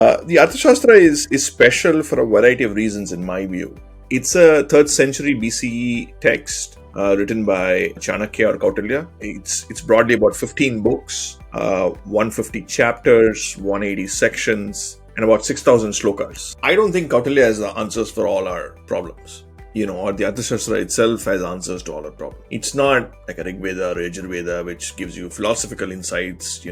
The Arthashastra is special for a variety of reasons, in my view. It's a 3rd century BCE text written by Chanakya or Kautilya. It's broadly about 15 books, 150 chapters, 180 sections, and about 6,000 slokas. I don't think Kautilya has the answers for all our problems. Or the Arthashastra itself has answers to all our problems. It's not like a Rig Veda or Yajurveda, which gives you philosophical insights.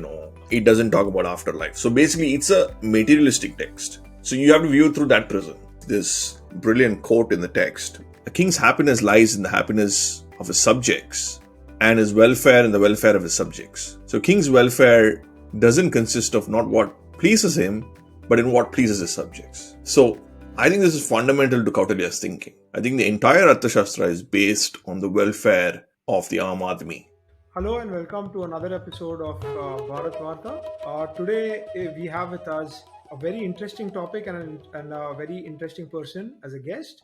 It doesn't talk about afterlife. So basically, it's a materialistic text. So you have to view it through that prism. This brilliant quote in the text: "A king's happiness lies in the happiness of his subjects, and his welfare in the welfare of his subjects." So king's welfare doesn't consist of not what pleases him, but in what pleases his subjects. So I think this is fundamental to Kautilya's thinking. I think the entire Arthashastra is based on the welfare of the Aam Admi. Hello and welcome to another episode of Bharatvaarta. Today we have with us a very interesting topic and a very interesting person as a guest.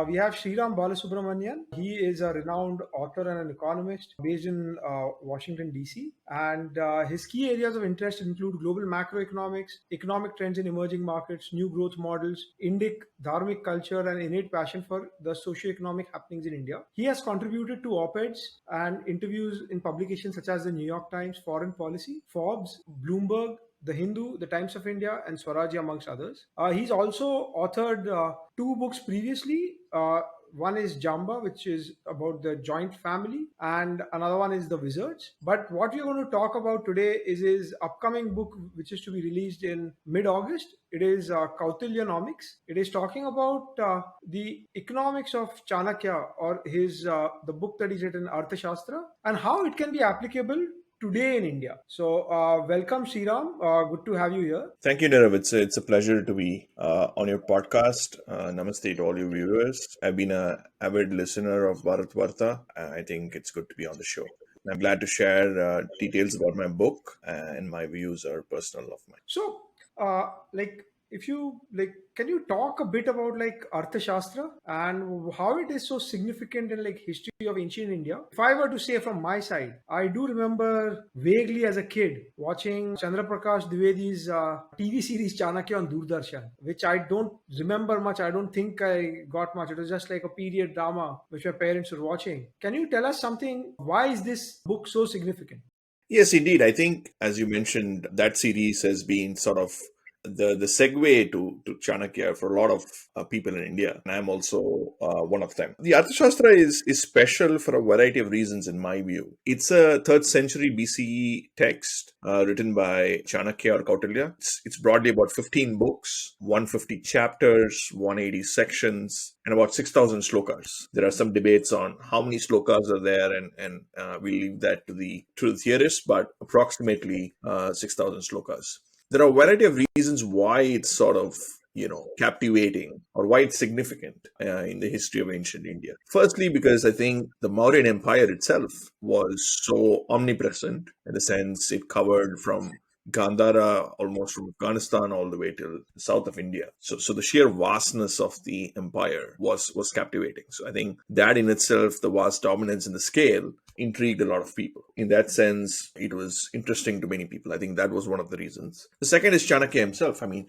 We have Sriram Balasubramanian. He is a renowned author and an economist based in Washington, D.C. And his key areas of interest include global macroeconomics, economic trends in emerging markets, new growth models, Indic, Dharmic culture, and innate passion for the socio-economic happenings in India. He has contributed to op-eds and interviews in publications such as the New York Times, Foreign Policy, Forbes, Bloomberg, the Hindu, The Times of India, and Swaraj, amongst others. He's also authored 2 books previously. One is Jamba, which is about the joint family, and another one is The Wizards. But what we're going to talk about today is his upcoming book, which is to be released in mid-August. It is Kautilyanomics. It is talking about the economics of Chanakya, or the book that he's written, Arthashastra, and how it can be applicable today in India. So, welcome, Sriram. Good to have you here. Thank you, Nirav. It's a pleasure to be on your podcast. Namaste to all your viewers. I've been an avid listener of Bharatvaarta. I think it's good to be on the show. I'm glad to share details about my book, and my views are personal of mine. So, if you can you talk a bit about Arthashastra and how it is so significant in history of ancient India? If I were to say from my side, I do remember vaguely as a kid watching Chandra Prakash Dwivedi's TV series Chanakya on Doordarshan, which I don't remember much. I don't think I got much. It was just like a period drama which my parents were watching. Can you tell us something? Why is this book so significant? Yes, indeed. I think, as you mentioned, that series has been sort of the segue to Chanakya for a lot of people in India, and I'm also one of them. The Arthashastra is special for a variety of reasons, in my view. It's a 3rd century BCE text written by Chanakya or Kautilya. It's broadly about 15 books, 150 chapters, 180 sections, and about 6,000 slokas. There are some debates on how many slokas are there, and we'll leave that to the theorists, but approximately 6,000 slokas. There are a variety of reasons why it's sort of, captivating, or why it's significant in the history of ancient India. Firstly, because I think the Mauryan Empire itself was so omnipresent, in the sense it covered from Gandhara, almost from Afghanistan all the way to the south of India. So the sheer vastness of the empire was captivating. So I think that in itself, the vast dominance in the scale, intrigued a lot of people. In that sense, it was interesting to many people. I think that was one of the reasons. The second is Chanakya himself. I mean,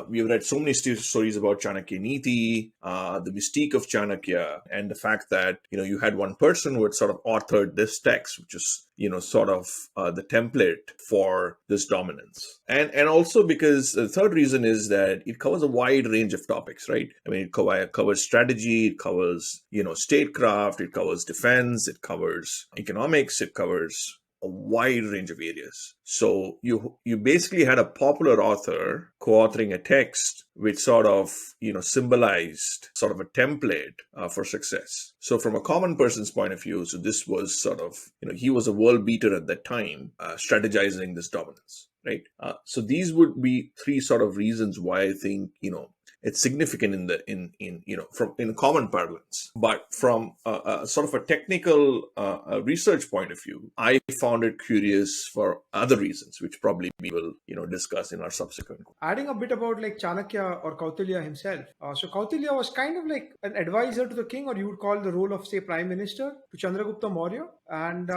we've read so many stories about Chanakya Niti, the mystique of Chanakya, and the fact that, you had one person who had sort of authored this text, which is, sort of the template for this dominance. And also because the third reason is that it covers a wide range of topics, right? I mean, it covers strategy, it covers, statecraft, it covers defense, it covers economics, it covers a wide range of areas. So you basically had a popular author co-authoring a text which sort of, symbolized sort of a template for success. So from a common person's point of view, so this was sort of, he was a world beater at that time, strategizing this dominance, right? So these would be 3 sort of reasons why I think, it's significant in common parlance. But from sort of a technical research point of view, I found it curious for other reasons, which probably we will discuss in our subsequent. Adding a bit about Chanakya or Kautilya himself. So Kautilya was kind of like an advisor to the king, or you would call the role of, say, prime minister to Chandragupta Maurya, and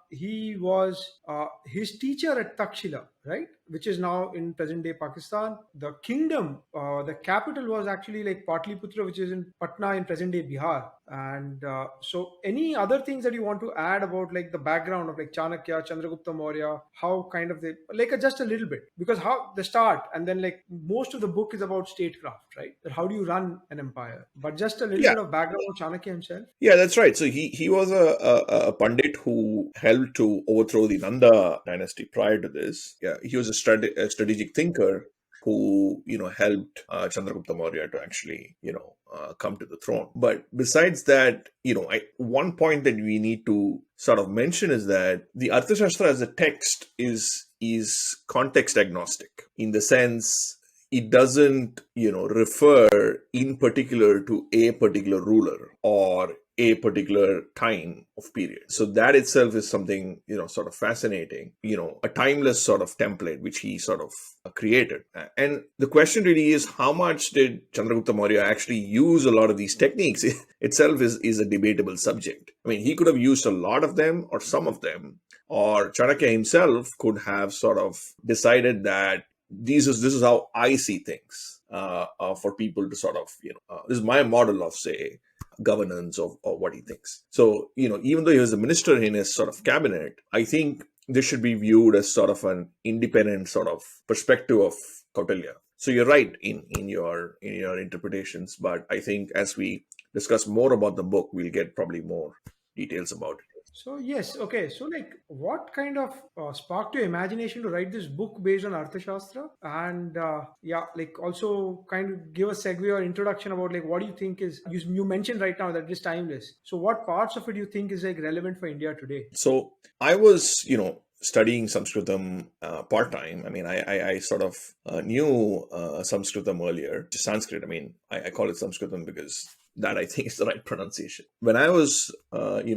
he was his teacher at Takshila. right? Which is now in present day Pakistan. The kingdom, the capital was actually like Patliputra, which is in Patna in present day Bihar. And so, any other things that you want to add about like the background of like Chanakya, Chandragupta Maurya, how kind of they like just a little bit, because how the start and then like most of the book is about statecraft, right? That how do you run an empire? But just a little Yeah. bit of background of Chanakya himself. Yeah, that's right. So he was a pandit who helped to overthrow the Nanda dynasty prior to this. Yeah, he was a strategic thinker who helped Chandragupta Maurya to actually come to the throne. But besides that, one point that we need to sort of mention is that the Arthashastra as a text is context agnostic, in the sense it doesn't refer in particular to a particular ruler or a particular time of period. So that itself is something sort of fascinating, a timeless sort of template which he sort of created. And the question really is, how much did Chandragupta Maurya actually use a lot of these techniques? Itself is a debatable subject. I mean, he could have used a lot of them or some of them, or Chanakya himself could have sort of decided that this is how I see things, for people to sort of this is my model of, say, governance or what he thinks. So even though he was a minister in his sort of cabinet, I think this should be viewed as sort of an independent sort of perspective of Kautilya. So you're right in your interpretations, but I think as we discuss more about the book, we'll get probably more details about it. So yes, okay. So like, what kind of sparked your imagination to write this book based on Arthashastra? And yeah, like also kind of give a segue or introduction about like what do you think is you mentioned right now that it is timeless. So what parts of it do you think is like relevant for India today? So I was, studying Sanskritam part time. I mean, I sort of knew Sanskritam earlier, just Sanskrit. I mean, I call it Sanskritam because that I think is the right pronunciation. When I was,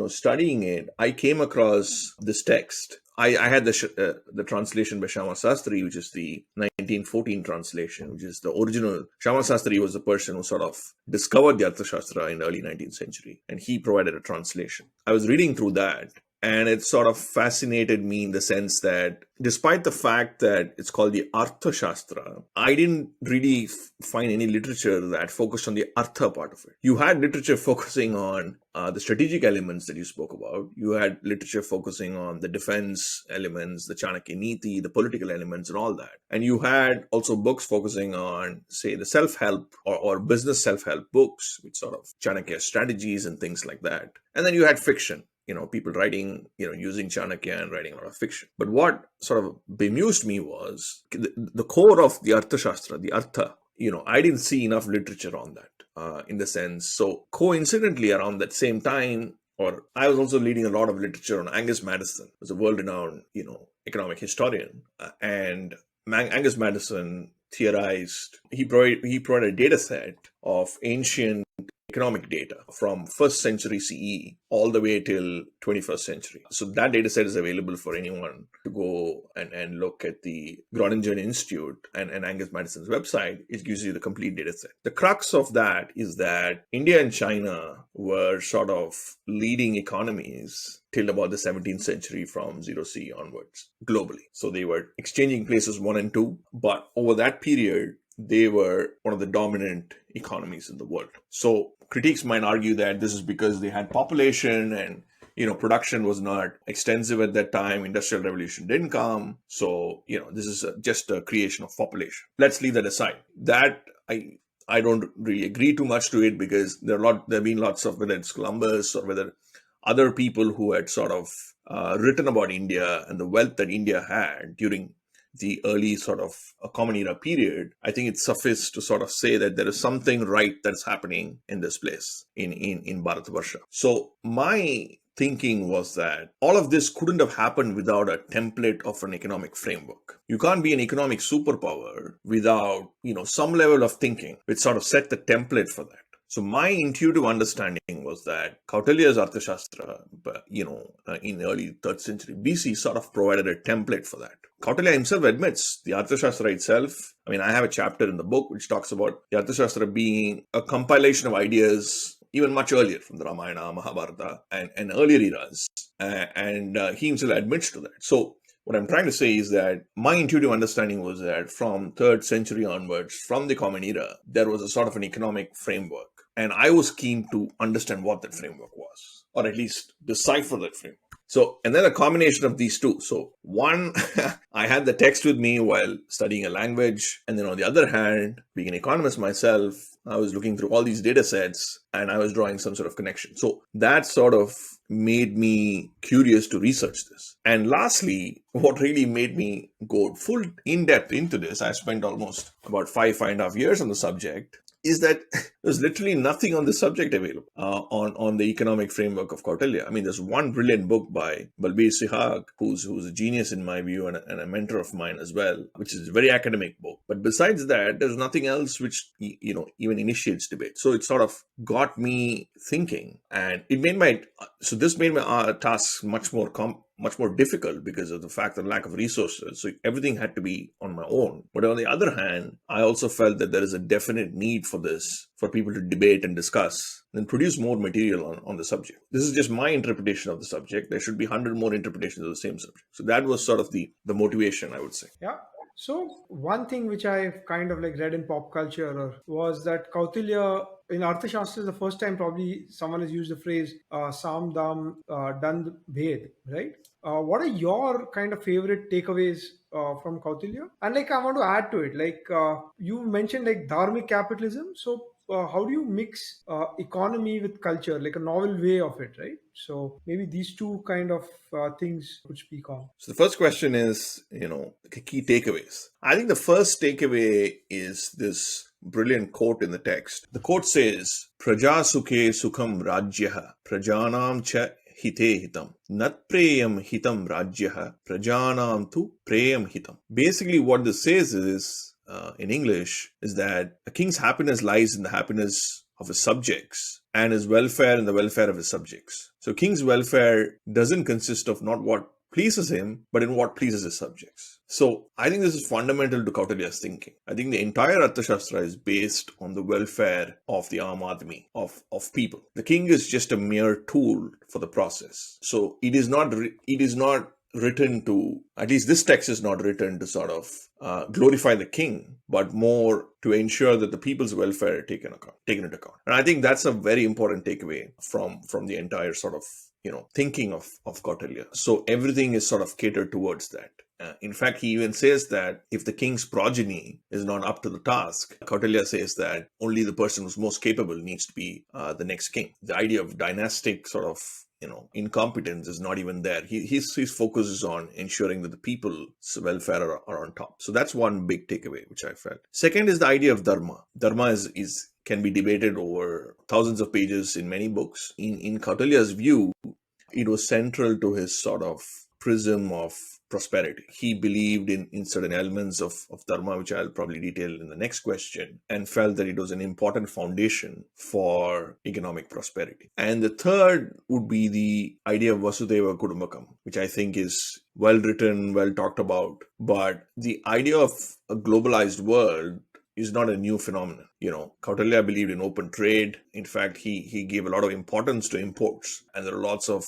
studying it, I came across this text. I had the translation by Shama Sastri, which is the 1914 translation, which is the original. Shama Sastri was the person who sort of discovered the Arthashastra in the early 19th century, and he provided a translation. I was reading through that, and it sort of fascinated me in the sense that despite the fact that it's called the Arthashastra, I didn't really find any literature that focused on the Artha part of it. You had literature focusing on the strategic elements that you spoke about. You had literature focusing on the defense elements, the Chanakya Niti, the political elements, and all that. And you had also books focusing on, say, the self-help or business self-help books, with sort of Chanakya strategies and things like that. And then you had fiction. People writing, using Chanakya and writing a lot of fiction. But what sort of bemused me was the core of the Arthashastra, the Artha. I didn't see enough literature on that, in the sense. So coincidentally, around that same time, or I was also reading a lot of literature on Angus Maddison, who's a world-renowned, economic historian, and Angus Maddison theorized. He provided a data set of ancient economic data from 1st century CE all the way till 21st century. So that data set is available for anyone to go and look at the Groningen Institute and Angus Maddison's website. It gives you the complete data set. The crux of that is that India and China were sort of leading economies till about the 17th century from 0C onwards globally. So they were exchanging places 1 and 2, but over that period, they were one of the dominant economies in the world. So critics might argue that this is because they had population and production was not extensive at that time. Industrial revolution didn't come. So, this is just a creation of population. Let's leave that aside. That I don't really agree too much to it, because there have been lots of, whether it's Columbus or whether other people who had sort of written about India and the wealth that India had during the early sort of Common Era period. I think it's suffice to sort of say that there is something right that's happening in this place, in Bharatvaarta. So my thinking was that all of this couldn't have happened without a template of an economic framework. You can't be an economic superpower without, some level of thinking which sort of set the template for that. So my intuitive understanding was that Kautilya's Arthashastra, in the early 3rd century BC, sort of provided a template for that. Kautilya himself admits the Arthashastra itself. I mean, I have a chapter in the book which talks about the Arthashastra being a compilation of ideas even much earlier, from the Ramayana, Mahabharata, and earlier eras. And he himself admits to that. So what I'm trying to say is that my intuitive understanding was that from 3rd century onwards, from the Common Era, there was a sort of an economic framework. And I was keen to understand what that framework was, or at least decipher that framework. So, and then a combination of these two. So, one, I had the text with me while studying a language. And then on the other hand, being an economist myself, I was looking through all these data sets and I was drawing some sort of connection. So, that sort of made me curious to research this. And lastly, what really made me go full in depth into this, I spent almost about 5.5 years on the subject, is that there's literally nothing on this subject available on the economic framework of Kautilya. I mean, there's one brilliant book by Balbir Sihag, who's a genius in my view and a mentor of mine as well, which is a very academic book. But besides that, there's nothing else which, even initiates debate. So it sort of got me thinking, and this made my task much more difficult because of the fact of lack of resources. So everything had to be on my own. But on the other hand, I also felt that there is a definite need for this, for people to debate and discuss and produce more material on the subject. This is just my interpretation of the subject. There should be 100 more interpretations of the same subject. So that was sort of the motivation, I would say. Yeah. So one thing which I kind of like read in pop culture was that Kautilya in Arthashastra is the first time probably someone has used the phrase Sam Dam Dand Bhed, right? What are your kind of favorite takeaways from Kautilya? And like I want to add to it, like you mentioned like Dharmic capitalism. So how do you mix economy with culture, like a novel way of it, right? So maybe these two kind of things could speak on. So the first question is, key takeaways. I think the first takeaway is this brilliant quote in the text. The quote says, Praja sukhe sukham rajyaha, prajanam cha hite hitam. Nat preyam hitam rajyaha, prajanam tu preyam hitam. Basically, what this says is, in English, is that a king's happiness lies in the happiness of his subjects and his welfare in the welfare of his subjects. So king's welfare doesn't consist of not what pleases him, but in what pleases his subjects. So I think this is fundamental to Kautilya's thinking. I think the entire Arthashastra is based on the welfare of the Aam Admi, of people. The king is just a mere tool for the process. So it is not written to, at least this text is not written to sort of glorify the king, but more to ensure that the people's welfare are taken into account. And I think that's a very important takeaway from the entire sort of thinking of Kautilya. So everything is sort of catered towards that. In fact, he even says that if the king's progeny is not up to the task, Kautilya says that only the person who's most capable needs to be the next king. The idea of dynastic sort of incompetence is not even there. His focus is on ensuring that the people's welfare are on top. So that's one big takeaway which I felt. Second is the idea of dharma. Dharma is can be debated over thousands of pages in many books. In Kautilya's view, it was central to his sort of prism of prosperity. He believed in certain elements of dharma, which I'll probably detail in the next question, and felt that it was an important foundation for economic prosperity. And the third would be the idea of Vasudhaiva Kudumbakam, which I think is well written, well talked about. But the idea of a globalized world is not a new phenomenon. Kautilya believed in open trade. In fact, he gave a lot of importance to imports. And there are lots of,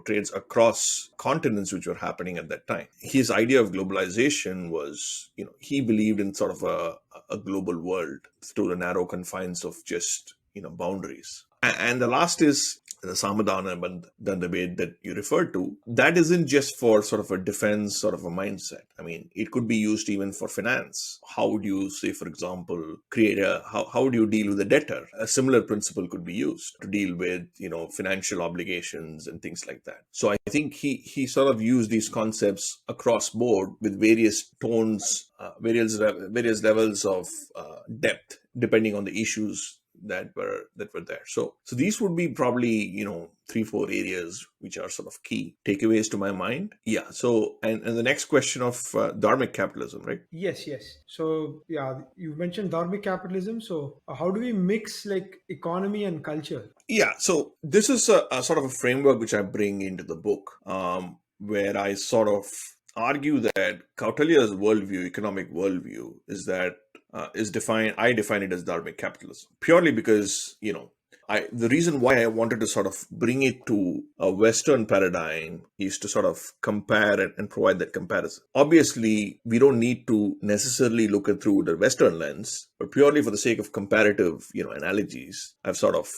trades across continents which were happening at that time. His idea of globalization was, he believed in sort of a global world through the narrow confines of just, boundaries. And the last is the Samadhana debate that you referred to. That isn't just for sort of a defense sort of a mindset. I mean, it could be used even for finance. How would you say, for example, how would you deal with a debtor? A similar principle could be used to deal with, financial obligations and things like that. So I think he sort of used these concepts across board with various tones, various levels of depth, depending on the issues that were there. So these would be probably 3-4 areas which are sort of key takeaways to my mind. Yeah. So and the next question of Dharmic capitalism, right? Yes. So yeah, you mentioned Dharmic capitalism. So how do we mix like economy and culture? Yeah. So this is a sort of a framework which I bring into the book, where I sort of argue that Kautilya's economic worldview, is that I define it as Dharmic capitalism, purely because the reason why I wanted to sort of bring it to a Western paradigm is to sort of compare it and provide that comparison. Obviously, we don't need to necessarily look at through the Western lens, but purely for the sake of comparative, analogies, I've sort of,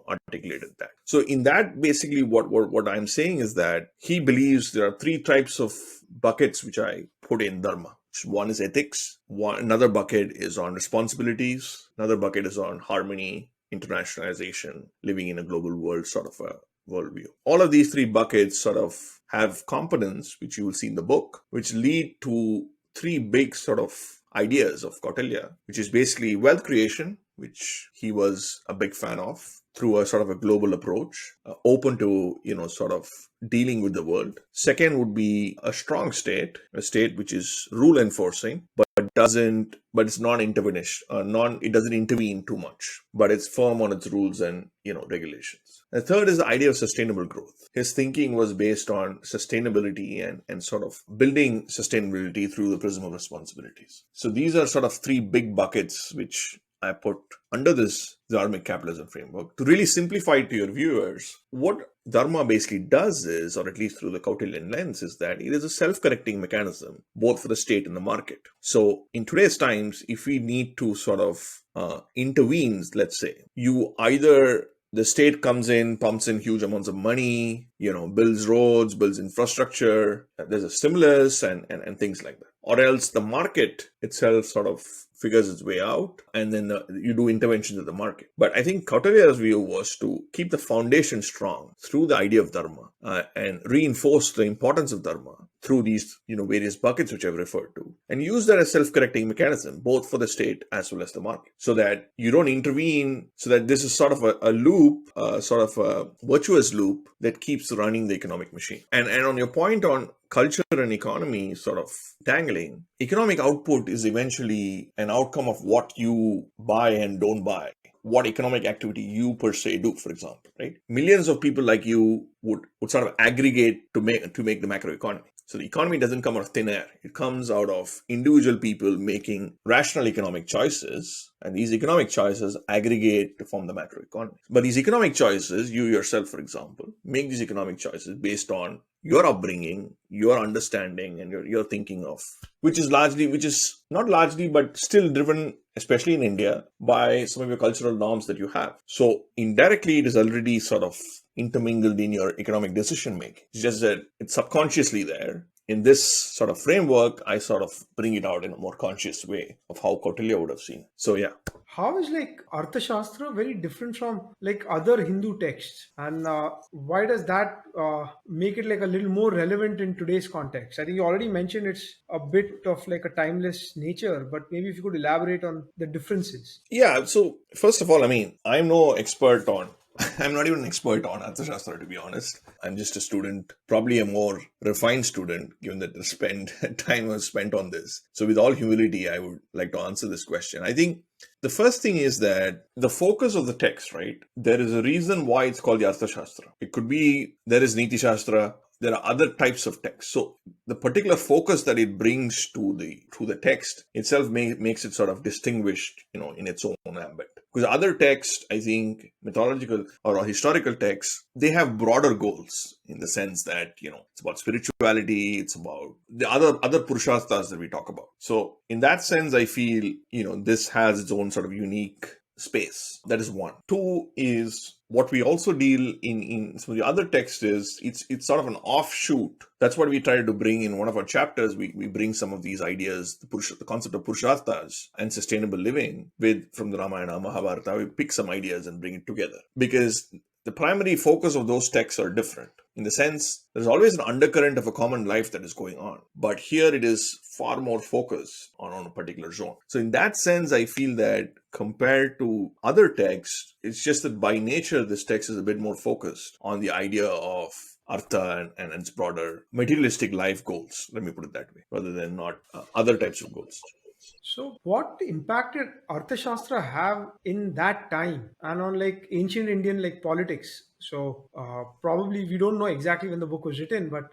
articulated that. So in that, basically, what I'm saying is that he believes there are three types of buckets which I put in Dharma. One is ethics. Another bucket is on responsibilities. Another bucket is on harmony, internationalization, living in a global world, sort of a worldview. All of these three buckets sort of have components, which you will see in the book, which lead to three big sort of ideas of Kautilya, which is basically wealth creation, which he was a big fan of, through a sort of a global approach, open to, sort of dealing with the world. Second would be a strong state, a state which is rule enforcing, but it's non-intervention, it doesn't intervene too much, but it's firm on its rules and, regulations. The third is the idea of sustainable growth. His thinking was based on sustainability and sort of building sustainability through the prism of responsibilities. So these are sort of three big buckets which I put under this Dharmic capitalism framework. To really simplify it to your viewers, what Dharma basically does is, or at least through the Kautilyan lens, is that it is a self-correcting mechanism, both for the state and the market. So in today's times, if we need to sort of intervene, let's say, the state comes in, pumps in huge amounts of money, builds roads, builds infrastructure, there's a stimulus and things like that. Or else the market itself sort of figures its way out, and then you do interventions at the market. But I think Kautilya's view was to keep the foundation strong through the idea of Dharma and reinforce the importance of Dharma through these various buckets which I've referred to, and use that as self-correcting mechanism both for the state as well as the market, so that you don't intervene, so that this is sort of a loop, sort of a virtuous loop that keeps running the economic machine. And on your point on culture and economy sort of tangling, economic output is eventually an outcome of what you buy and don't buy, what economic activity you per se do, for example, right? Millions of people like you would sort of aggregate to make the macroeconomy. So the economy doesn't come out of thin air. It comes out of individual people making rational economic choices, and these economic choices aggregate to form the macroeconomy. But these economic choices, you yourself, for example, make these economic choices based on your upbringing, your understanding, and your thinking of, which is not largely, but still driven, especially in India, by some of your cultural norms that you have. So indirectly, it is already sort of intermingled in your economic decision making. It's just that it's subconsciously there. In this sort of framework, I sort of bring it out in a more conscious way of how Kautilya would have seen it. So yeah. How is like Arthashastra very different from like other Hindu texts, and why does that make it like a little more relevant in today's context? I think you already mentioned it's a bit of like a timeless nature, but maybe if you could elaborate on the differences. Yeah, so first of all, I mean, I'm no expert on I'm not even an expert on Arthashastra, to be honest. I'm just a student, probably a more refined student, given that the time was spent on this. So with all humility, I would like to answer this question. I think the first thing is that the focus of the text, right? There is a reason why it's called the Arthashastra. It could be there is Niti Shastra, there are other types of text. So the particular focus that it brings to the text itself makes it sort of distinguished, in its own ambit. Because other texts, I think, mythological or historical texts, they have broader goals in the sense that, it's about spirituality, it's about the other purushasthas that we talk about. So in that sense, I feel, this has its own sort of unique space. That is one. Two is what we also deal in some of the other texts is it's sort of an offshoot. That's what we try to bring in one of our chapters. We bring some of these ideas, the concept of purusharthas and sustainable living from the Ramayana, Mahabharata. We pick some ideas and bring it together because the primary focus of those texts are different. In the sense, there's always an undercurrent of a common life that is going on. But here it is far more focused on a particular zone. So in that sense, I feel that compared to other texts, it's just that by nature, this text is a bit more focused on the idea of Artha and its broader materialistic life goals. Let me put it that way, rather than not other types of goals. So, what impact did Arthashastra have in that time and on like ancient Indian like politics? So, probably we don't know exactly when the book was written, but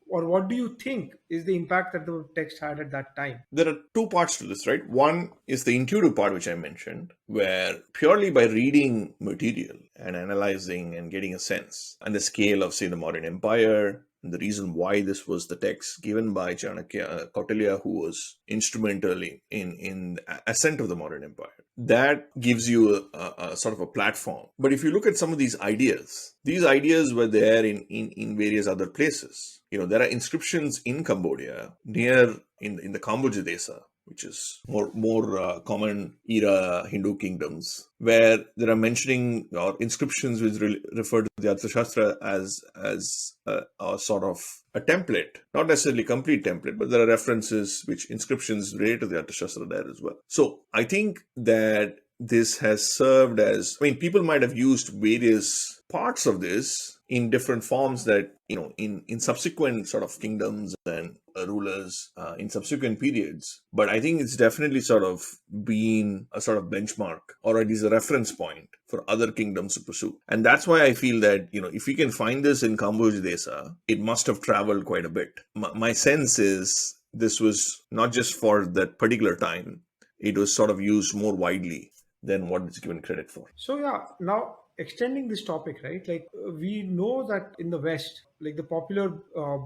or what do you think is the impact that the text had at that time? There are two parts to this, right? One is the intuitive part, which I mentioned, where purely by reading material and analyzing and getting a sense and the scale of, say, the Mauryan Empire, and the reason why this was the text given by Chanakya, Kautilya, who was instrumental in the ascent of the Mauryan Empire. That gives you a sort of a platform. But if you look at some of these ideas were there in various other places. There are inscriptions in Cambodia near in the Kamboja Desa, which is more common era Hindu kingdoms, where there are mentioning or inscriptions which refer to the Arthashastra as a sort of a template, not necessarily complete template, but there are references which inscriptions relate to the Arthashastra there as well. So I think that this has served as, people might have used various parts of this in different forms that, in subsequent sort of kingdoms and rulers in subsequent periods. But I think it's definitely sort of been a sort of benchmark, or at least a reference point for other kingdoms to pursue. And that's why I feel that, if we can find this in Kamboja Desa, it must have traveled quite a bit. My sense is this was not just for that particular time, it was sort of used more widely than what it's given credit for. So yeah, now extending this topic, right? Like we know that in the West, like the popular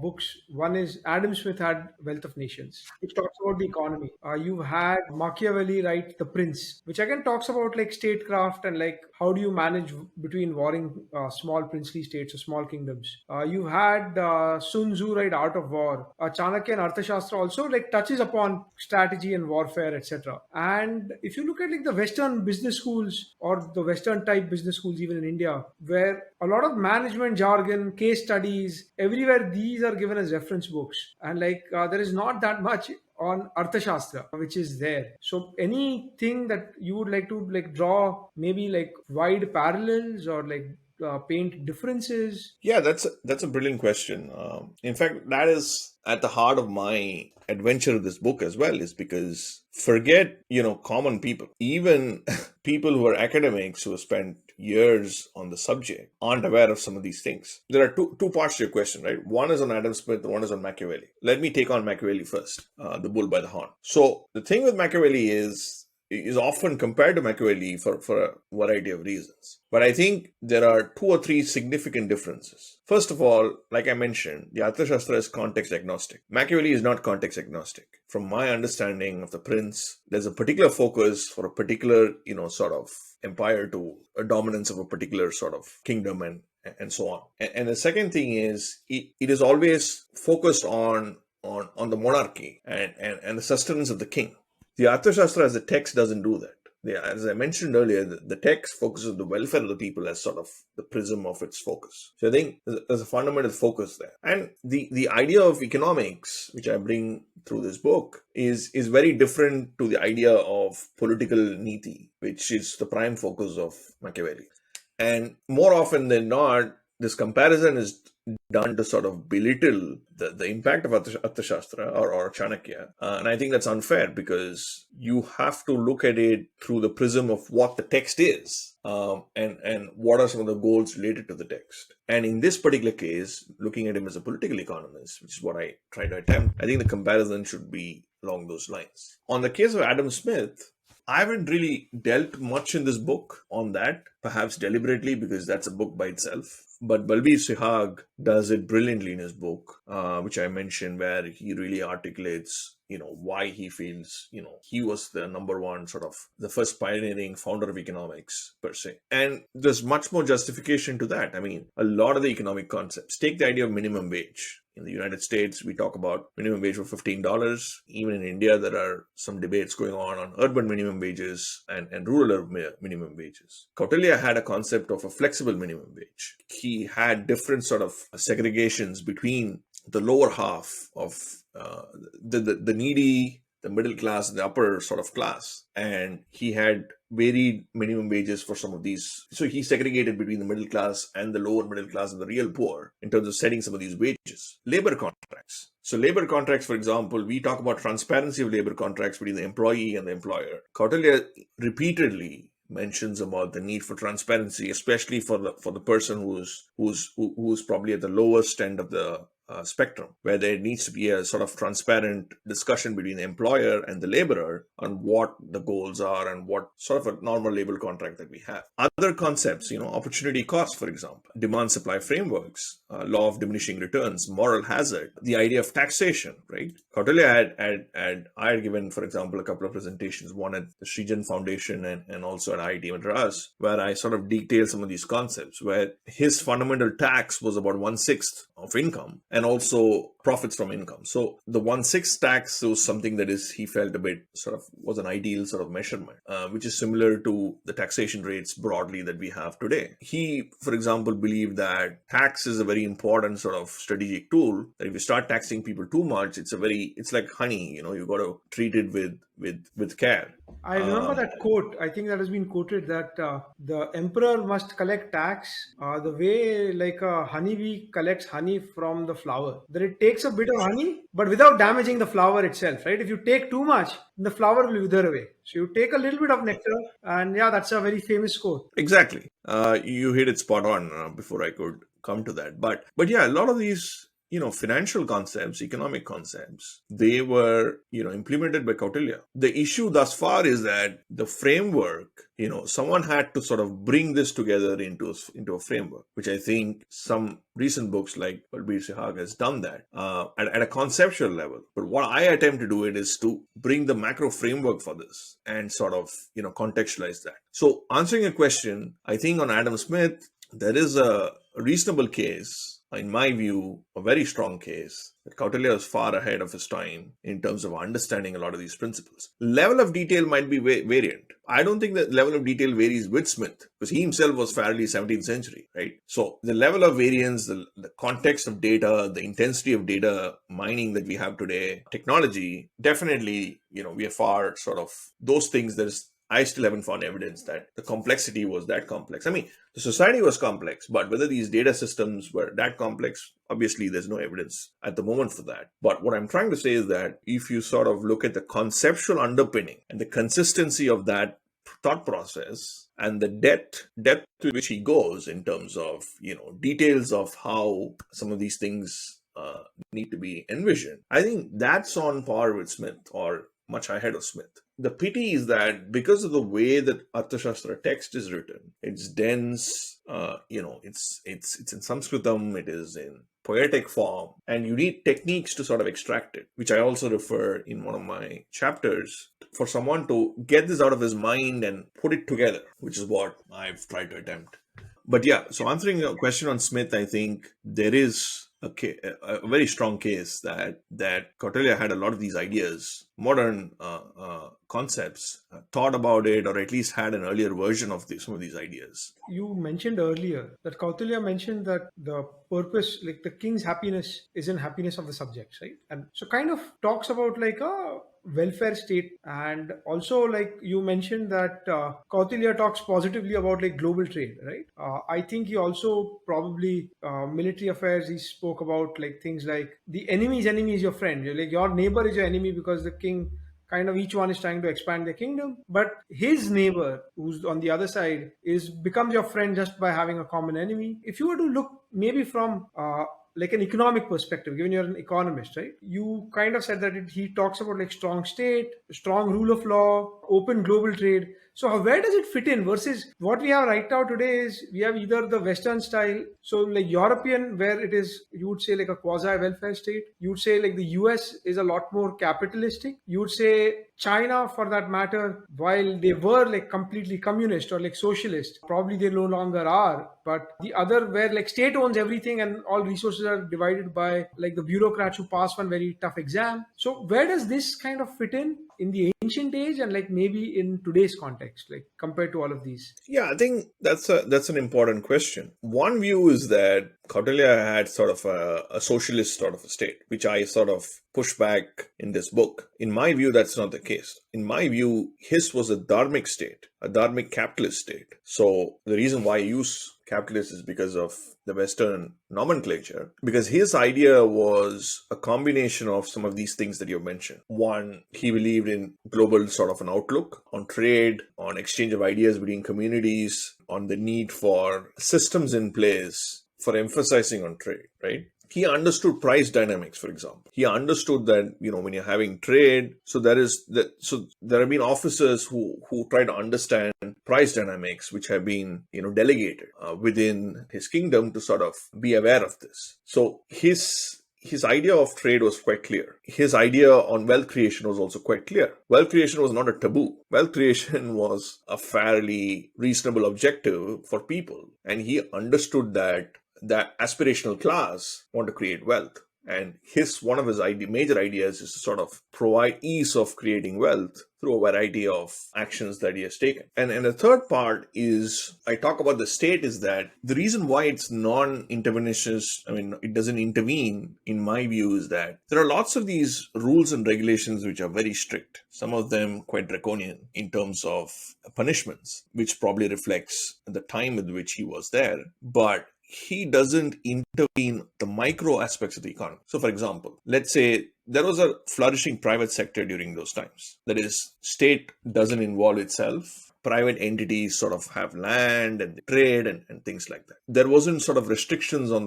books, one is Adam Smith had Wealth of Nations, which talks about the economy. You had Machiavelli write The Prince, which again talks about like statecraft and like how do you manage between warring small princely states or small kingdoms. You had Sun Tzu write Art of War. Chanakya and Arthashastra also like touches upon strategy and warfare, etc. And if you look at like the Western business schools or the Western type business schools, even in India, where a lot of management jargon, case studies, everywhere these are given as reference books. And like there is not that much on Arthashastra, which is there. So anything that you would like to like draw, maybe like wide parallels or like paint differences? Yeah, that's a brilliant question. In fact, that is at the heart of my adventure of this book as well, is because forget common people, even people who are academics who have spent years on the subject aren't aware of some of these things. There are two parts to your question, right? One is on Adam Smith and one is on Machiavelli. Let me take on Machiavelli first, the bull by the horn. So the thing with Machiavelli is often compared to Machiavelli for a variety of reasons. But I think there are two or three significant differences. First of all, like I mentioned, the Arthashastra is context agnostic. Machiavelli is not context agnostic. From my understanding of The Prince, there's a particular focus for a particular, sort of empire to a dominance of a particular sort of kingdom and so on. And the second thing is, it is always focused on the monarchy and the sustenance of the king. The Arthashastra as a text doesn't do that. As I mentioned earlier, the text focuses on the welfare of the people as sort of the prism of its focus. So I think there's a fundamental focus there. And the idea of economics, which I bring through this book, is very different to the idea of political niti, which is the prime focus of Machiavelli. And more often than not, this comparison is done to sort of belittle the impact of Arthashastra or Chanakya. And I think that's unfair, because you have to look at it through the prism of what the text is, and what are some of the goals related to the text. And in this particular case, looking at him as a political economist, which is what I try to attempt, I think the comparison should be along those lines. On the case of Adam Smith, I haven't really dealt much in this book on that, perhaps deliberately because that's a book by itself. But Balbir Sihag does it brilliantly in his book, which I mentioned, where he really articulates, why he feels, he was the number one, sort of the first pioneering founder of economics per se. And there's much more justification to that. I mean, a lot of the economic concepts, take the idea of minimum wage. In the United States, we talk about minimum wage for $15. Even in India, there are some debates going on urban minimum wages and rural minimum wages. Kautilya had a concept of a flexible minimum wage. He had different sort of segregations between the lower half of the needy, the middle class, and the upper sort of class. And he had varied minimum wages for some of these. So he segregated between the middle class and the lower middle class and the real poor in terms of setting some of these wages. Labor contracts. So labor contracts, for example, we talk about transparency of labor contracts between the employee and the employer. Kautilya repeatedly mentions about the need for transparency, especially for the person who's probably at the lowest end of the spectrum, where there needs to be a sort of transparent discussion between the employer and the laborer on what the goals are and what sort of a normal labor contract that we have. Other concepts, opportunity cost, for example, demand supply frameworks, law of diminishing returns, moral hazard, the idea of taxation, right? Kautilya I had given, for example, a couple of presentations, one at the Srijan Foundation and also at IIT Madras, where I sort of detailed some of these concepts, where his fundamental tax was about 1/6 of income and also profits from income. So the 1/6 tax was something that he felt a bit sort of was an ideal sort of measurement, which is similar to the taxation rates broadly that we have today. He, for example, believed that tax is a very important sort of strategic tool, that if you start taxing people too much, it's like honey, you got to treat it with care. I remember that quote. I think that has been quoted that the emperor must collect tax the way like a honeybee collects honey from the flower. That it takes a bit of honey, but without damaging the flower itself, right? If you take too much, the flower will wither away. So you take a little bit of nectar, and yeah, that's a very famous quote. Exactly. You hit it spot on before I could come to that. But yeah, a lot of these financial concepts, economic concepts, they were, implemented by Kautilya. The issue thus far is that the framework, someone had to sort of bring this together into a framework, which I think some recent books like Balbir Sihag has done that at a conceptual level. But what I attempt to do it is to bring the macro framework for this and sort of, contextualize that. So answering a question, I think on Adam Smith, there is a reasonable case, in my view, a very strong case, that Kautilya was far ahead of his time in terms of understanding a lot of these principles. Level of detail might be variant. I don't think that level of detail varies with Smith, because he himself was fairly 17th century, right? So the level of variance, the context of data, the intensity of data mining that we have today, technology, definitely, we are far sort of those things. I still haven't found evidence that the complexity was that complex. I mean, the society was complex, but whether these data systems were that complex, obviously there's no evidence at the moment for that. But what I'm trying to say is that if you sort of look at the conceptual underpinning and the consistency of that thought process and the depth to which he goes in terms of, details of how some of these things need to be envisioned, I think that's on par with Smith or much ahead of Smith. The pity is that because of the way that Arthashastra text is written, it's dense, it's in Sanskritam, it is in poetic form, and you need techniques to sort of extract it, which I also refer in one of my chapters, for someone to get this out of his mind and put it together, which is what I've tried to attempt. But yeah, so answering your question on Smith, I think there is a very strong case that Kautilya had a lot of these ideas, modern concepts, thought about it, or at least had an earlier version of some of these ideas. You mentioned earlier that Kautilya mentioned that the purpose, like the king's happiness, is in happiness of the subjects, right? And so kind of talks about like a welfare state, and also like you mentioned that Kautilya talks positively about like global trade, right? I think he also probably military affairs, he spoke about like things like the enemy's enemy is your friend. Like your neighbor is your enemy because the king kind of each one is trying to expand their kingdom, but his neighbor who's on the other side is becomes your friend just by having a common enemy. If you were to look maybe from like an economic perspective, given you're an economist, right? You kind of said that he talks about like strong state, strong rule of law, open global trade. So where does it fit in versus what we have right now today is we have either the Western style, so like European, where it is, you would say like a quasi welfare state. You would say like the US is a lot more capitalistic. You would say China, for that matter, while they were like completely communist or like socialist, probably they no longer are. But the other, where like state owns everything and all resources are divided by like the bureaucrats who pass one very tough exam. So where does this kind of fit in the ancient age and like maybe in today's context, like compared to all of these? Yeah, I think that's an important question. One view is that Kautilya had sort of a socialist sort of a state, which I sort of push back in this book. In my view, that's not the case. In my view, his was a Dharmic state, a Dharmic capitalist state. So the reason why I use capitalist is because of the Western nomenclature, because his idea was a combination of some of these things that you mentioned. One, he believed in global sort of an outlook on trade, on exchange of ideas between communities, on the need for systems in place for emphasizing on trade, right? he understood price dynamics, for example. He understood that, when you're having trade, so there have been officers who try to understand price dynamics, which have been, delegated within his kingdom to sort of be aware of this. So his idea of trade was quite clear. His idea on wealth creation was also quite clear. Wealth creation was not a taboo. Wealth creation was a fairly reasonable objective for people. And he understood that aspirational class want to create wealth. And one of his major ideas is to sort of provide ease of creating wealth through a variety of actions that he has taken. And the third part is, I talk about the state, is that the reason why it's non-interventionist, it doesn't intervene, in my view, is that there are lots of these rules and regulations which are very strict. Some of them quite draconian in terms of punishments, which probably reflects the time with which he was there. But he doesn't intervene the micro aspects of the economy. So, for example, let's say there was a flourishing private sector during those times. That is, state doesn't involve itself. Private entities sort of have land and trade and things like that. There wasn't sort of restrictions on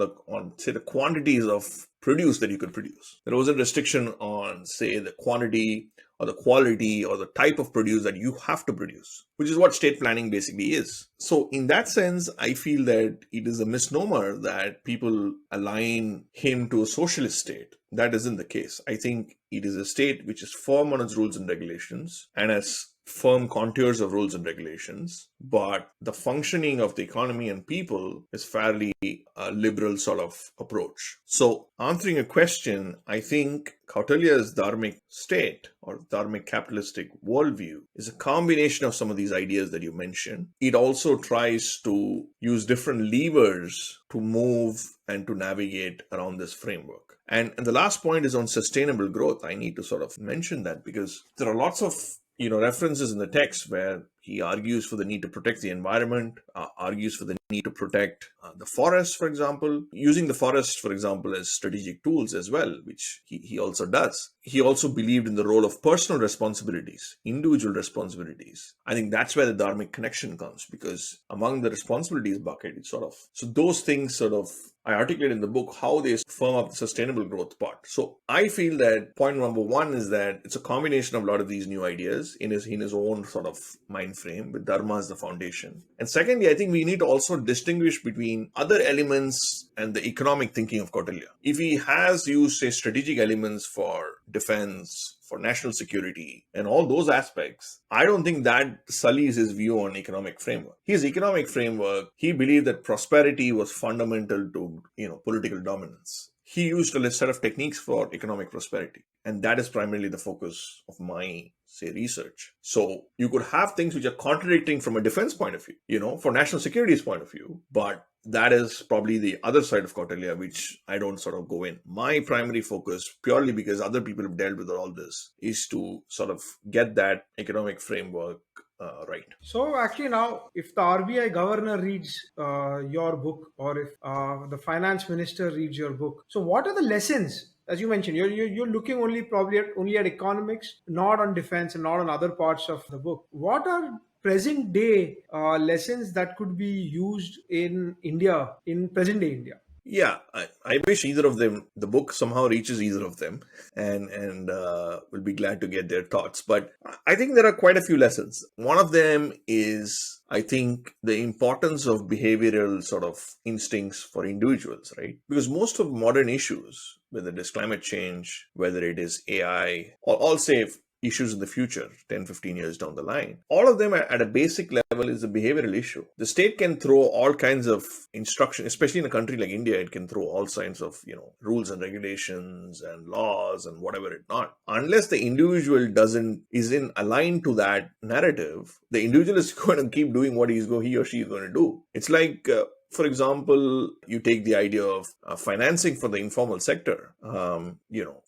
say the quantities of produce that you could produce. There wasn't restriction on, say, the quantity or the quality or the type of produce that you have to produce, which is what state planning basically is. So in that sense, I feel that it is a misnomer that people align him to a socialist state. That isn't the case. I think it is a state which is firm on its rules and regulations and has firm contours of rules and regulations, but the functioning of the economy and people is fairly a liberal sort of approach. So answering a question, I think Kautilya's Dharmic state or Dharmic capitalistic worldview is a combination of some of these ideas that you mentioned. It also tries to use different levers to move and to navigate around this framework. And the last point is on sustainable growth. I need to sort of mention that because there are lots of references in the text where he argues for the need to protect the environment, argues for the need to protect the forest, for example, using the forest, for example, as strategic tools as well, which he also does. He also believed in the role of personal responsibilities, individual responsibilities. I think that's where the Dharmic connection comes, because among the responsibilities bucket, it's so those things I articulate in the book how they firm up the sustainable growth part. So I feel that point number one is that it's a combination of a lot of these new ideas in his own sort of mind frame, with Dharma as the foundation. And secondly, I think we need to also distinguish between other elements and the economic thinking of Kautilya. If he has used, say, strategic elements for defense, for national security, and all those aspects, I don't think that sullies his view on economic framework. His economic framework, he believed that prosperity was fundamental to, political dominance. He used a set of techniques for economic prosperity, and that is primarily the focus of my, say, research. So you could have things which are contradicting from a defense point of view, for national security's point of view, but that is probably the other side of Kautilya, which I don't sort of go in. My primary focus, purely because other people have dealt with all this, is to sort of get that economic framework right. So actually now, if the RBI governor reads your book, or if the finance minister reads your book, so what are the lessons? As you mentioned, you're looking only at economics, not on defense and not on other parts of the book. What are present day lessons that could be used in India, in present day India? Yeah, I wish either of them, the book somehow reaches either of them, and will be glad to get their thoughts. But I think there are quite a few lessons. One of them is, I think, the importance of behavioral sort of instincts for individuals, right? Because most of modern issues, whether it is climate change, whether it is AI, or all say issues in the future, 10, 15 years down the line, all of them at a basic level is a behavioral issue. The state can throw all kinds of instruction, especially in a country like India, it can throw all kinds of, rules and regulations and laws and whatever it not. Unless the individual isn't aligned to that narrative, the individual is going to keep doing what he or she is going to do. It's like, for example, you take the idea of financing for the informal sector.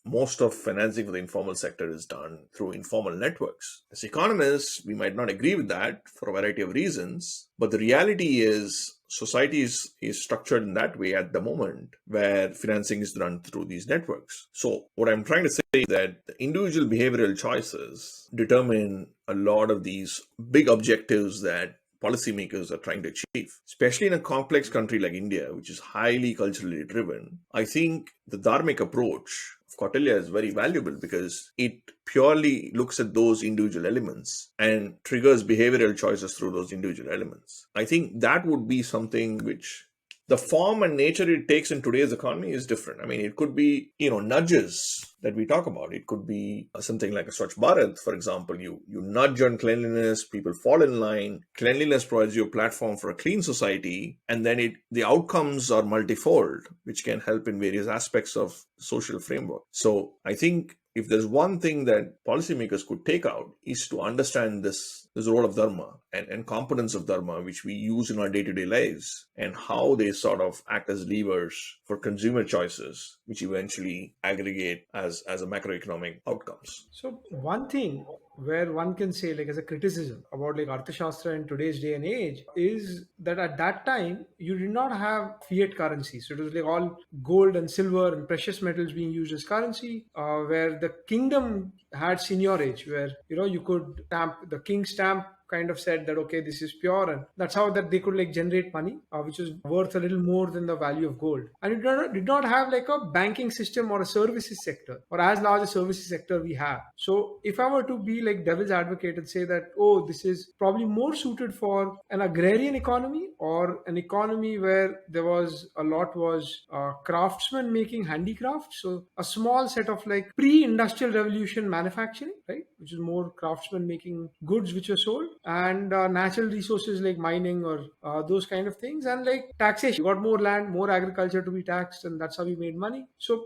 Most of financing for the informal sector is done through informal networks. As economists, we might not agree with that for a variety of reasons, but the reality is society is structured in that way at the moment, where financing is done through these networks. So what I'm trying to say is that the individual behavioral choices determine a lot of these big objectives that policymakers are trying to achieve. Especially in a complex country like India, which is highly culturally driven, I think the Dharmic approach of Kautilya is very valuable because it purely looks at those individual elements and triggers behavioral choices through those individual elements. I think that would be something which the form and nature it takes in today's economy is different. I mean, it could be, nudges that we talk about. It could be something like a Swachh Bharat, for example. You nudge on cleanliness, people fall in line. Cleanliness provides you a platform for a clean society, and then the outcomes are multifold, which can help in various aspects of social framework. So I think if there's one thing that policymakers could take out is to understand this role of dharma and components of dharma which we use in our day-to-day lives and how they sort of act as levers for consumer choices which eventually aggregate as a macroeconomic outcomes. So one thing where one can say, like, as a criticism about like Arthashastra in today's day and age is that at that time you did not have fiat currency. So it was like all gold and silver and precious metals being used as currency, where the kingdom had seigniorage, where you could stamp the king stamp kind of said that okay, this is pure, and that's how that they could like generate money, which was worth a little more than the value of gold. And it did not have like a banking system or a services sector or as large a services sector we have. So if I were to be like devil's advocate and say that, oh, this is probably more suited for an agrarian economy or an economy where there was a lot was craftsmen making handicrafts, so a small set of like pre-industrial revolution manufacturing, right, which is more craftsmen making goods which were sold, and natural resources like mining or those kind of things, and like taxation. You got more land, more agriculture to be taxed, and that's how we made money. So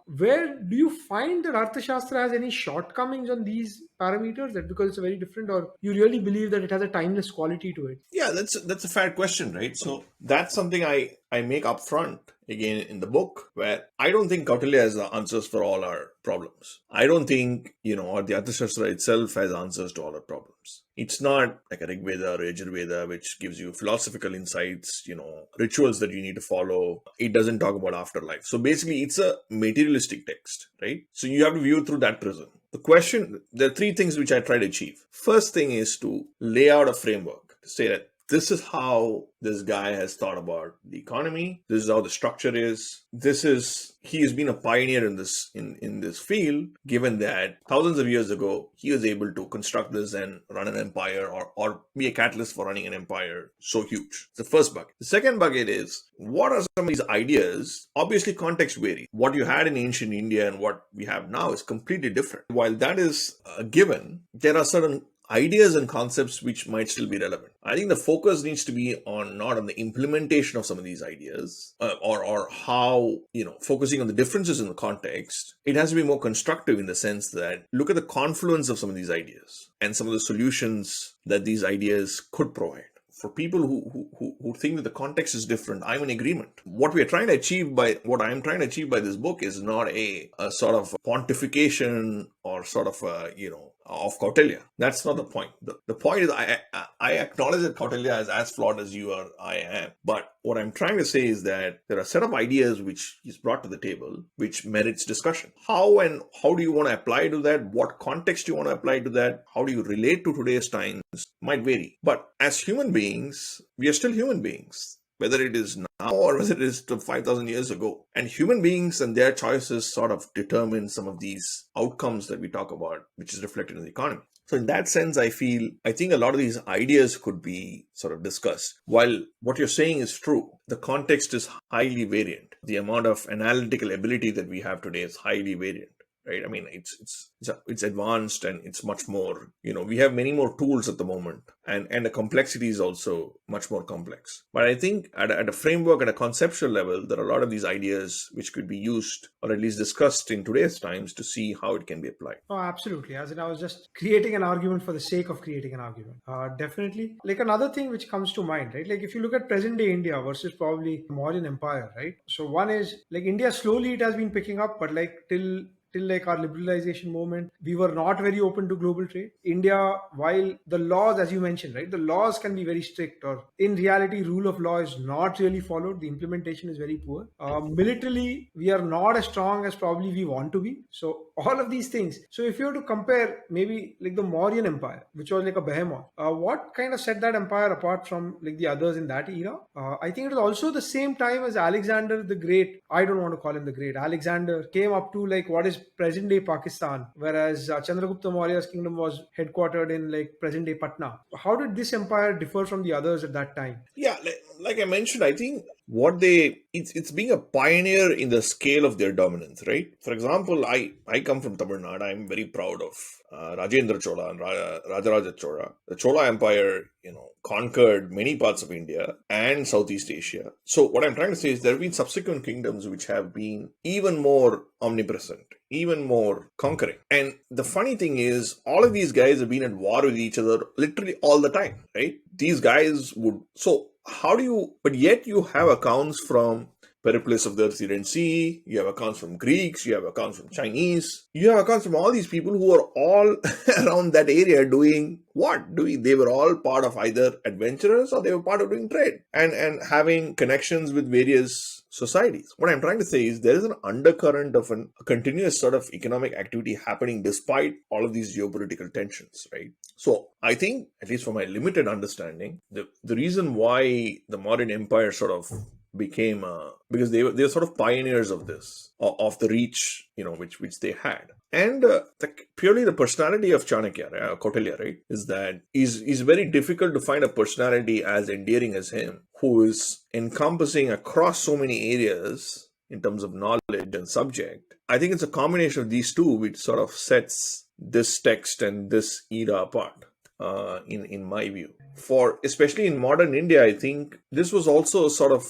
where do you find that Arthashastra has any shortcomings on these parameters, that because it's a very different, or you really believe that it has a timeless quality to it? Yeah, that's a fair question, right? So that's something I make upfront again in the book, where I don't think Kautilya has the answers for all our problems. I don't think, or the Arthashastra itself has answers to all our problems. It's not like a Rig Veda or Yajurveda, which gives you philosophical insights, rituals that you need to follow. It doesn't talk about afterlife. So basically, it's a materialistic text, right? So you have to view it through that prism. There are three things which I try to achieve. First thing is to lay out a framework to say that this is how this guy has thought about the economy. This is how the structure is. He has been a pioneer in this field, given that thousands of years ago, he was able to construct this and run an empire or be a catalyst for running an empire so huge. It's the first bucket. The second bucket is, what are some of these ideas? Obviously, context varies. What you had in ancient India and what we have now is completely different. While that is a given, there are certain ideas and concepts which might still be relevant. I think the focus needs to be not on the implementation of some of these ideas or how, focusing on the differences in the context. It has to be more constructive in the sense that look at the confluence of some of these ideas and some of the solutions that these ideas could provide. For people who think that the context is different, I'm in agreement. What I'm trying to achieve by this book is not a sort of pontification or sort of of Kautilya. That's not the point. The point is I acknowledge that Kautilya is as flawed as you or I am. But what I'm trying to say is that there are a set of ideas which is brought to the table which merits discussion. How do you want to apply to that? What context do you want to apply to that? How do you relate to today's times? Might vary. But as human beings, we are still human beings, whether it is now or whether it is 5,000 years ago. And human beings and their choices sort of determine some of these outcomes that we talk about, which is reflected in the economy. So in that sense, I think a lot of these ideas could be sort of discussed. While what you're saying is true, the context is highly variant. The amount of analytical ability that we have today is highly variant. Right? I mean, it's advanced and it's much more, we have many more tools at the moment, and the complexity is also much more complex. But I think at a framework, at a conceptual level, there are a lot of these ideas which could be used or at least discussed in today's times to see how it can be applied. Oh, absolutely. As in, I was just creating an argument for the sake of creating an argument. Definitely. Like another thing which comes to mind, right? Like if you look at present day India versus probably Mauryan Empire, right? So one is like India slowly it has been picking up, but like till like our liberalization movement, we were not very open to global trade. India, while the laws, as you mentioned, right, the laws can be very strict, or in reality, rule of law is not really followed. The implementation is very poor. Militarily, we are not as strong as probably we want to be. So all of these things. So if you were to compare maybe like the Mauryan Empire, which was like a behemoth, what kind of set that empire apart from like the others in that era? I think it was also the same time as Alexander the Great. I don't want to call him the Great. Alexander came up to like what is present day Pakistan, whereas Chandragupta Maurya's kingdom was headquartered in like present day Patna. How did this empire differ from the others at that time? Yeah, like I mentioned, I think what they it's being a pioneer in the scale of their dominance, right? For example, I come from Tamil Nadu. I'm very proud of Rajendra Chola and Rajaraja Chola. The Chola Empire, conquered many parts of India and Southeast Asia. So what I'm trying to say is there have been subsequent kingdoms which have been even more omnipresent, even more conquering. And the funny thing is, all of these guys have been at war with each other literally all the time, right? These guys would. So, but yet you have accounts from Peripulus of the Syrian Sea, you have accounts from Greeks, you have accounts from Chinese, you have accounts from all these people who are all around that area doing what? They were all part of either adventurers or they were part of doing trade and having connections with various societies. What I'm trying to say is there is an undercurrent of a continuous sort of economic activity happening despite all of these geopolitical tensions, right? So I think, at least from my limited understanding, the reason why the modern empire sort of became because they were sort of pioneers of this of the reach which they had, and purely the personality of Chanakya, Kautilya, right, is very difficult to find a personality as endearing as him, who is encompassing across so many areas in terms of knowledge and subject. I think it's a combination of these two which sort of sets this text and this era apart, in my view. For especially in modern India, I think this was also sort of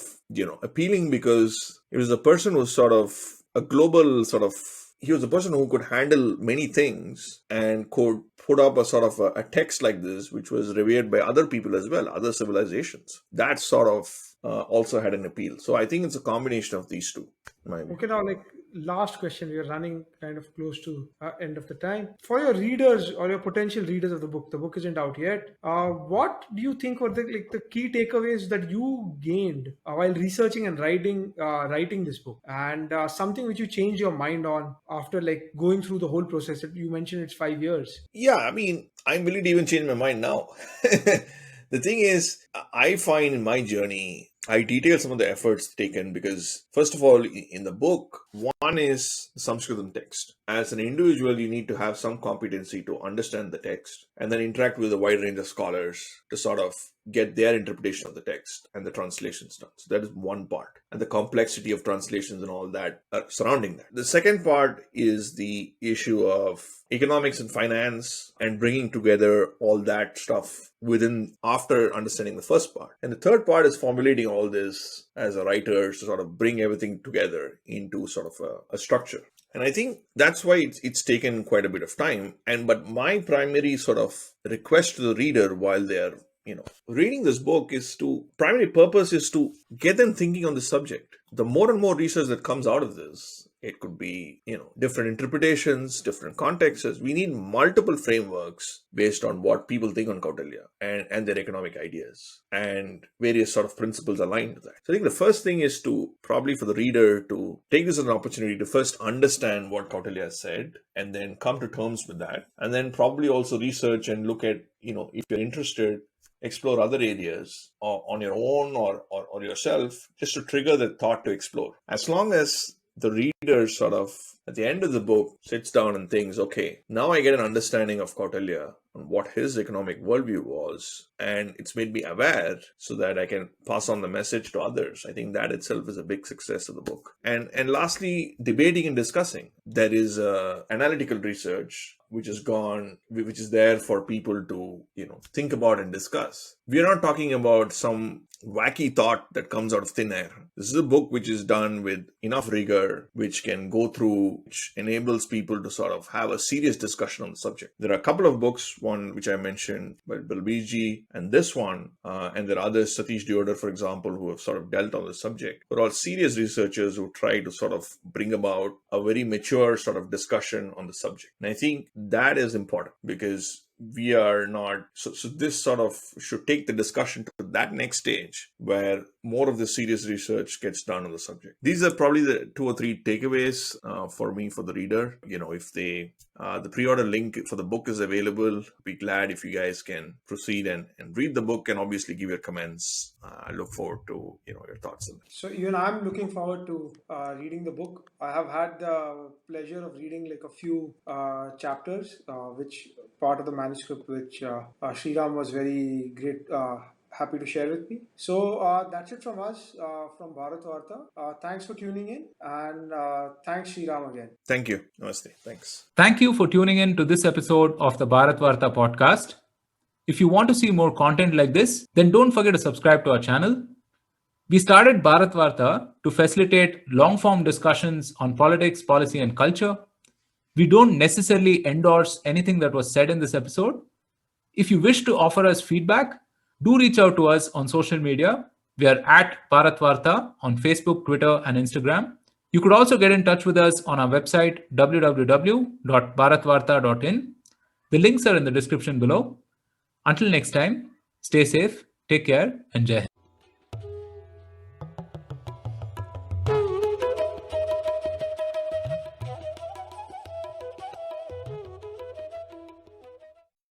appealing because it was a person who was sort of a global sort of. He was a person who could handle many things and could put up a sort of a text like this, which was revered by other people as well, other civilizations. That sort of also had an appeal. So I think it's a combination of these two. In my view. Okay, now like last question, we are running kind of close to end of the time. For your readers or your potential readers of the book isn't out yet. What do you think were the key takeaways that you gained while researching and writing this book, and something which you changed your mind on after like going through the whole process? You mentioned it's 5 years. Yeah, I mean, I'm willing to even change my mind now. The thing is, I find in my journey, I detail some of the efforts taken because, first of all, in the book, one is the Sanskritam text. As an individual, you need to have some competency to understand the text and then interact with a wide range of scholars to sort of get their interpretation of the text and the translations done. So that is one part. And the complexity of translations and all that surrounding that. The second part is the issue of economics and finance and bringing together all that stuff after understanding the first part. And the third part is formulating all this as a writer to sort of bring everything together into sort of a structure. And I think that's why it's taken quite a bit of time. But my primary sort of request to the reader while they're reading this book primary purpose is to get them thinking on the subject. The more and more research that comes out of this, it could be, different interpretations, different contexts. We need multiple frameworks based on what people think on Kautilya and their economic ideas and various sort of principles aligned to that. So I think the first thing is to probably for the reader to take this as an opportunity to first understand what Kautilya said and then come to terms with that. And then probably also research and look at, if you're interested, explore other areas on your own or yourself, just to trigger the thought to explore. As long as the reader sort of, at the end of the book, sits down and thinks, okay, now I get an understanding of Kautilya and what his economic worldview was, and it's made me aware so that I can pass on the message to others. I think that itself is a big success of the book. And lastly, debating and discussing. There is analytical research which is there for people to, think about and discuss. We are not talking about some wacky thought that comes out of thin air. This is a book which is done with enough rigor, which can go through, which enables people to sort of have a serious discussion on the subject. There are a couple of books, one which I mentioned by Balbiji, and this one, and there are others, Satish Deodar, for example, who have sort of dealt on the subject. But all serious researchers who try to sort of bring about a very mature sort of discussion on the subject. And I think that is important because we are not, so this sort of should take the discussion to that next stage where more of the serious research gets done on the subject. These are probably the 2 or 3 takeaways for me, for the reader. If they the pre-order link for the book is available. Be glad if you guys can proceed and read the book, and obviously give your comments. I look forward to your thoughts on it. So even I'm looking forward to reading the book. I have had the pleasure of reading like a few chapters, which part of the manuscript, which Sriram was very great, happy to share with me. So that's it from us, from Bharatvaarta. Thanks for tuning in, and thanks Sriram again. Thank you. Namaste. Thanks. Thank you for tuning in to this episode of the Bharatvaarta podcast. If you want to see more content like this, then don't forget to subscribe to our channel. We started Bharatvaarta to facilitate long-form discussions on politics, policy, and culture. We don't necessarily endorse anything that was said in this episode. If you wish to offer us feedback, do reach out to us on social media. We are at Bharatvaarta on Facebook, Twitter, and Instagram. You could also get in touch with us on our website, www.bharatvaarta.in. The links are in the description below. Until next time, stay safe, take care, and Jai Hind.